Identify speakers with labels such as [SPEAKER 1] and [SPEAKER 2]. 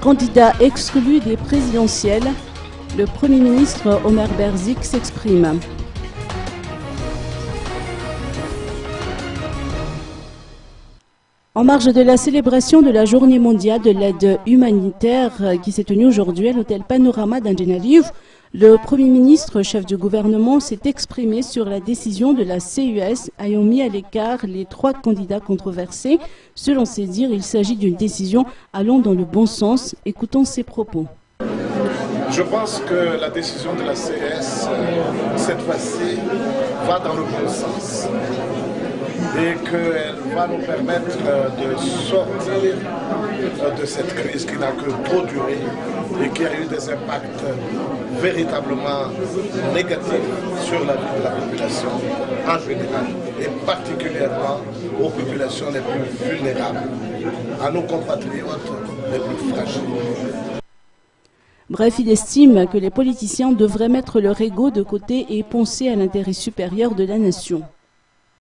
[SPEAKER 1] Candidat exclu des présidentielles, le Premier ministre Omer Berzik s'exprime. En marge de la célébration de la Journée mondiale de l'aide humanitaire qui s'est tenue aujourd'hui à l'hôtel Panorama d'Antananarivo, le Premier ministre, chef du gouvernement, s'est exprimé sur la décision de la CUS ayant mis à l'écart les 3 candidats controversés. Selon ses dires, il s'agit d'une décision allant dans le bon sens. Écoutons ses propos.
[SPEAKER 2] Je pense que la décision de la CS, cette fois-ci, va dans le bon sens et qu'elle va nous permettre de sortir de cette crise qui n'a que trop duré et qui a eu des impacts véritablement négatifs sur la vie de la population en général et particulièrement aux populations les plus vulnérables, à nos compatriotes les plus fragiles.
[SPEAKER 1] Bref, il estime que les politiciens devraient mettre leur ego de côté et penser à l'intérêt supérieur de la nation.